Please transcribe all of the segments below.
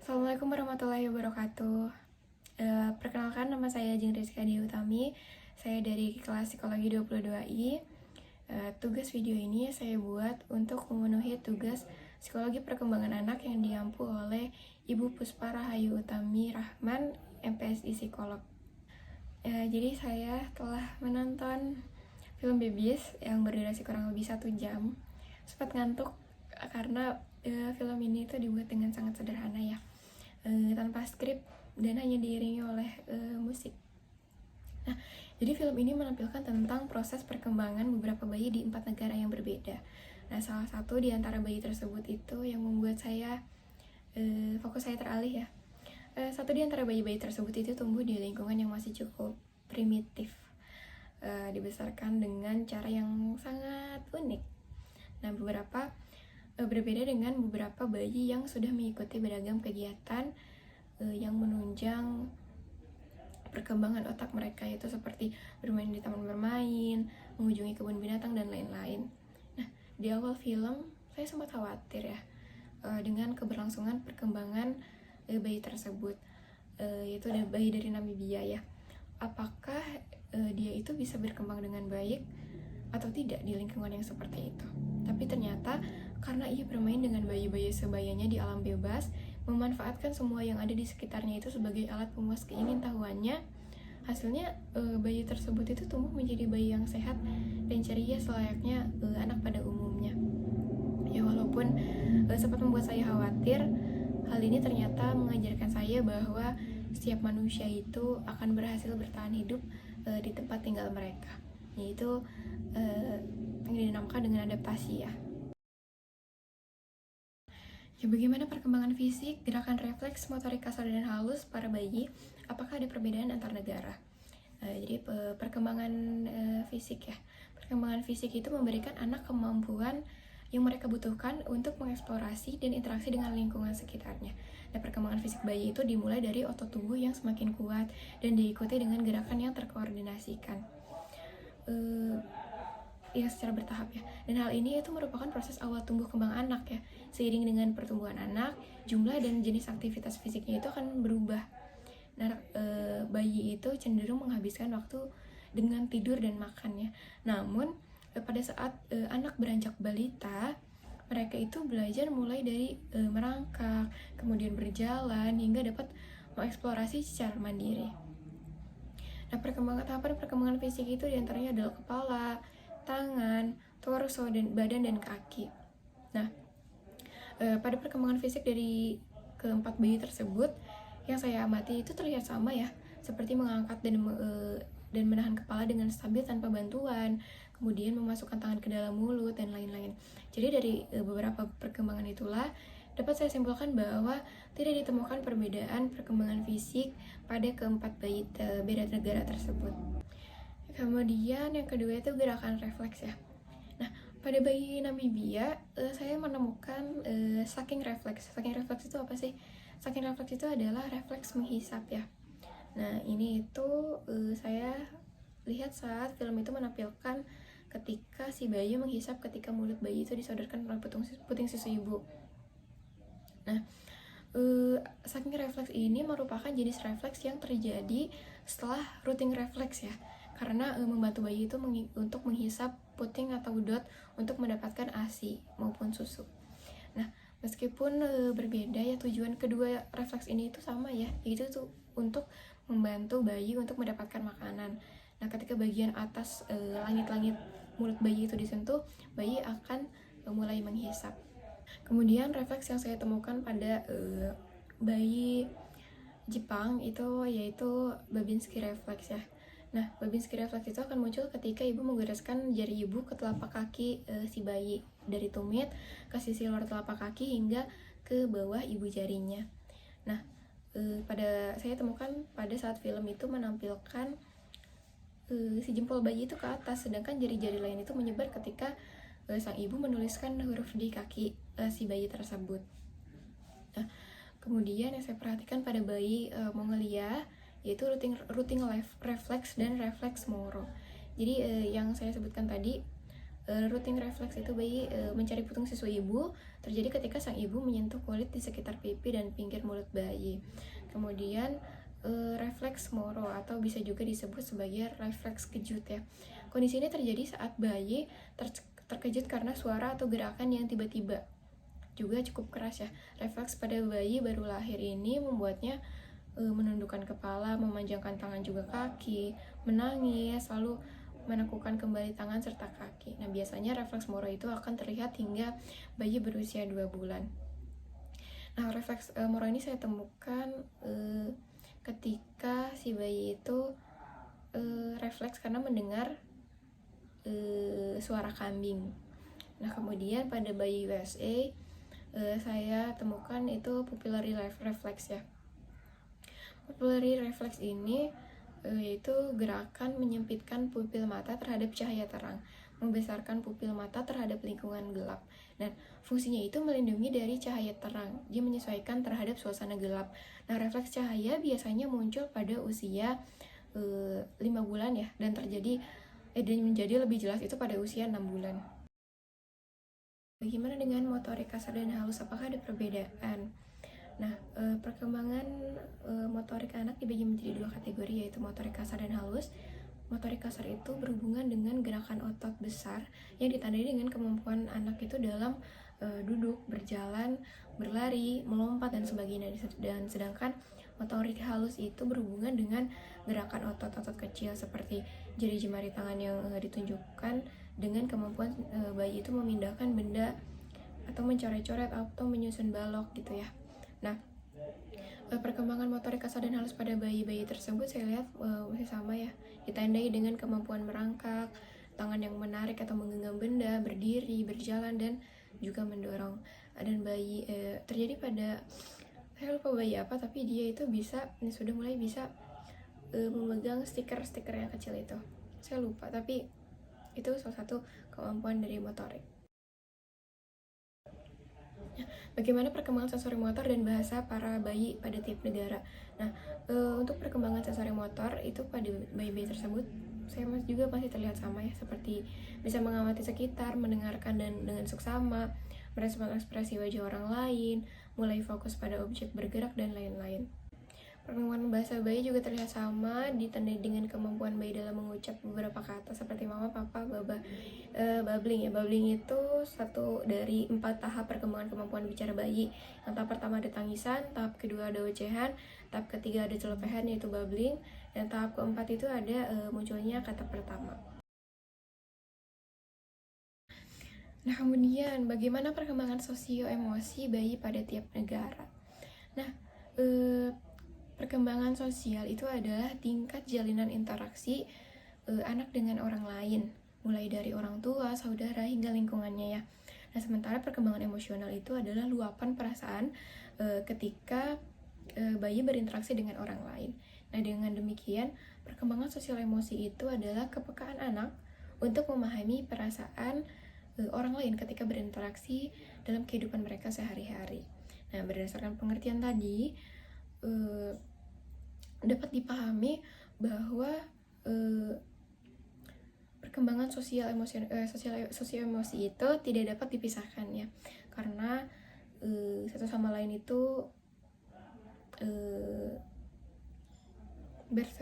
Assalamualaikum warahmatullahi wabarakatuh. Perkenalkan, nama saya Jeng Rizka Dewi Utami. Saya dari kelas psikologi 22I. Tugas video ini saya buat untuk memenuhi tugas psikologi perkembangan anak yang diampu oleh Ibu Puspa Rahayu Utami Rahman, MPSI Psikolog. Jadi saya telah menonton film Babies yang berdurasi kurang lebih 1 jam. Sempat ngantuk karena film ini tuh dibuat dengan sangat sederhana ya, tanpa skrip dan hanya diiringi oleh musik. Nah, jadi film ini menampilkan tentang proses perkembangan beberapa bayi di 4 negara yang berbeda. Nah, salah satu di antara bayi tersebut itu yang membuat saya fokus saya teralih ya. Satu di antara bayi-bayi tersebut itu tumbuh di lingkungan yang masih cukup primitif, dibesarkan dengan cara yang sangat unik. Nah, berbeda dengan beberapa bayi yang sudah mengikuti beragam kegiatan yang menunjang perkembangan otak mereka, yaitu seperti bermain di taman bermain, mengunjungi kebun binatang, dan lain-lain. Nah, di awal film saya sempat khawatir ya dengan keberlangsungan perkembangan bayi tersebut, yaitu bayi dari Namibia ya. Apakah dia itu bisa berkembang dengan baik atau tidak di lingkungan yang seperti itu? Tapi ternyata karena ia bermain dengan bayi-bayi sebayanya di alam bebas, memanfaatkan semua yang ada di sekitarnya itu sebagai alat pemuas keingintahuannya, hasilnya bayi tersebut itu tumbuh menjadi bayi yang sehat dan ceria selayaknya anak pada umumnya. Ya, walaupun sempat membuat saya khawatir, hal ini ternyata mengajarkan saya bahwa setiap manusia itu akan berhasil bertahan hidup di tempat tinggal mereka, yaitu yang dinamakan dengan adaptasi ya. Ya, bagaimana perkembangan fisik, gerakan refleks, motorik kasar dan halus para bayi? Apakah ada perbedaan antar negara? Jadi perkembangan fisik ya. Perkembangan fisik itu memberikan anak kemampuan yang mereka butuhkan untuk mengeksplorasi dan interaksi dengan lingkungan sekitarnya. Nah, perkembangan fisik bayi itu dimulai dari otot tubuh yang semakin kuat dan diikuti dengan gerakan yang terkoordinasikan. Ya, secara bertahap ya. Dan hal ini itu merupakan proses awal tumbuh kembang anak ya. Seiring dengan pertumbuhan anak, jumlah dan jenis aktivitas fisiknya itu akan berubah. Nah, bayi itu cenderung menghabiskan waktu dengan tidur dan makan ya. Namun pada saat anak beranjak balita, mereka itu belajar mulai dari merangkak, kemudian berjalan hingga dapat mengeksplorasi secara mandiri. Nah, tahapan perkembangan fisik itu diantaranya adalah kepala, tangan, torso, dan badan dan kaki. Nah, pada perkembangan fisik dari keempat bayi tersebut yang saya amati itu terlihat sama ya, seperti mengangkat dan menahan kepala dengan stabil tanpa bantuan, kemudian memasukkan tangan ke dalam mulut, dan lain-lain. Jadi dari beberapa perkembangan itulah dapat saya simpulkan bahwa tidak ditemukan perbedaan perkembangan fisik pada keempat bayi beda negara tersebut. Kemudian yang kedua itu gerakan refleks ya. Nah, pada bayi Namibia saya menemukan sucking refleks. Sucking refleks itu apa sih? Sucking refleks itu adalah refleks menghisap ya. Nah, ini itu saya lihat saat film itu menampilkan ketika si bayi menghisap ketika mulut bayi itu disodorkan oleh puting susu ibu. Nah, sucking refleks ini merupakan jenis refleks yang terjadi setelah rooting refleks ya, karena membantu bayi itu untuk menghisap puting atau dot untuk mendapatkan ASI maupun susu. Nah, meskipun berbeda ya, tujuan kedua refleks ini itu sama ya, yaitu tuh untuk membantu bayi untuk mendapatkan makanan. Nah, ketika bagian atas langit-langit mulut bayi itu disentuh, bayi akan mulai menghisap. Kemudian refleks yang saya temukan pada bayi Jepang itu yaitu Babinski refleks ya. Nah, Babinski refleks itu akan muncul ketika ibu menggoreskan jari ibu ke telapak kaki si bayi, dari tumit ke sisi luar telapak kaki hingga ke bawah ibu jarinya. Nah, saya temukan pada saat film itu menampilkan si jempol bayi itu ke atas, sedangkan jari-jari lain itu menyebar ketika sang ibu menuliskan huruf di kaki si bayi tersebut. Nah, kemudian yang saya perhatikan pada bayi Mongolia yaitu rooting refleks dan refleks Moro. Jadi yang saya sebutkan tadi Routing refleks itu bayi mencari putung susu ibu terjadi ketika sang ibu menyentuh kulit di sekitar pipi dan pinggir mulut bayi. Kemudian refleks Moro atau bisa juga disebut sebagai refleks kejut ya. Kondisi ini terjadi saat bayi terkejut karena suara atau gerakan yang tiba-tiba juga cukup keras ya. Refleks pada bayi baru lahir ini membuatnya menundukkan kepala, memanjangkan tangan juga kaki, menangis, lalu menekukkan kembali tangan serta kaki. Nah, biasanya refleks Moro itu akan terlihat hingga bayi berusia 2 bulan. Nah, refleks Moro ini saya temukan ketika si bayi itu refleks karena mendengar suara kambing. Nah, kemudian pada bayi USA saya temukan itu pupillary reflex ya. Pupillary reflex ini yaitu gerakan menyempitkan pupil mata terhadap cahaya terang, membesarkan pupil mata terhadap lingkungan gelap. Dan fungsinya itu melindungi dari cahaya terang, dia menyesuaikan terhadap suasana gelap. Nah, refleks cahaya biasanya muncul pada usia 5 bulan ya, dan dan menjadi lebih jelas itu pada usia 6 bulan. Bagaimana dengan motorik kasar dan halus? Apakah ada perbedaan? Nah, perkembangan motorik anak dibagi menjadi 2 kategori, yaitu motorik kasar dan halus. Motorik kasar itu berhubungan dengan gerakan otot besar yang ditandai dengan kemampuan anak itu dalam duduk, berjalan, berlari, melompat, dan sebagainya. Dan sedangkan motorik halus itu berhubungan dengan gerakan otot-otot kecil seperti jari jemari tangan yang ditunjukkan dengan kemampuan bayi itu memindahkan benda atau mencoret-coret atau menyusun balok gitu ya. Nah, perkembangan motorik kasar dan halus pada bayi-bayi tersebut saya lihat masih sama ya, ditandai dengan kemampuan merangkak, tangan yang menarik atau menggenggam benda, berdiri, berjalan, dan juga mendorong. Dan bayi terjadi pada, saya lupa bayi apa, tapi dia itu sudah mulai bisa memegang stiker-stiker yang kecil itu. Saya lupa, tapi itu salah satu kemampuan dari motorik. Bagaimana perkembangan sensori motor dan bahasa para bayi pada tiap negara? Nah, untuk perkembangan sensori motor itu pada bayi-bayi tersebut, saya juga masih terlihat sama ya, seperti bisa mengamati sekitar, mendengarkan dan dengan seksama, merespon ekspresi wajah orang lain, mulai fokus pada objek bergerak, dan lain-lain. Perkembangan bahasa bayi juga terlihat sama, ditandai dengan kemampuan bayi dalam mengucap beberapa kata seperti mama, papa, baba, babbling ya. Babbling itu satu dari 4 tahap perkembangan kemampuan bicara bayi. Yang tahap pertama ada tangisan, tahap kedua ada ocehan, tahap ketiga ada celotehan yaitu babbling, dan tahap keempat itu ada munculnya kata pertama. Nah, kemudian bagaimana perkembangan sosio-emosi bayi pada tiap negara? Nah, perkembangan sosial itu adalah tingkat jalinan interaksi anak dengan orang lain, mulai dari orang tua, saudara, hingga lingkungannya ya. Nah, sementara perkembangan emosional itu adalah luapan perasaan ketika bayi berinteraksi dengan orang lain. Nah, dengan demikian, perkembangan sosial emosi itu adalah kepekaan anak untuk memahami perasaan orang lain ketika berinteraksi dalam kehidupan mereka sehari-hari. Nah, berdasarkan pengertian tadi, dapat dipahami bahwa perkembangan sosial emosi itu tidak dapat dipisahkan ya, karena satu sama lain itu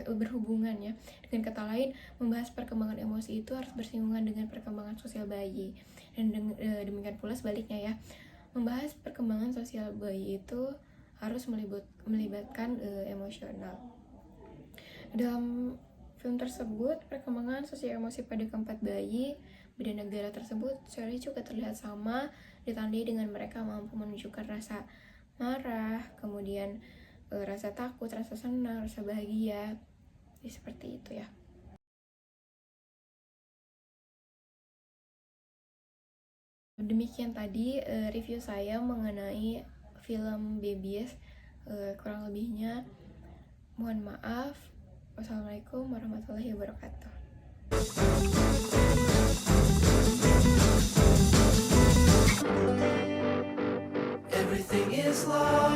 berhubungan ya. Dengan kata lain, membahas perkembangan emosi itu harus bersinggungan dengan perkembangan sosial bayi, dan demikian pula sebaliknya ya, membahas perkembangan sosial bayi itu harus melibatkan emosional. Dalam film tersebut, perkembangan sosial emosi pada keempat bayi beda negara tersebut saya juga terlihat sama, ditandai dengan mereka mampu menunjukkan rasa marah, kemudian rasa takut, rasa senang, rasa bahagia, ya, seperti itu ya. Demikian tadi review saya mengenai film Babies. Kurang lebihnya mohon maaf. Wassalamualaikum warahmatullahi wabarakatuh. Everything is lost.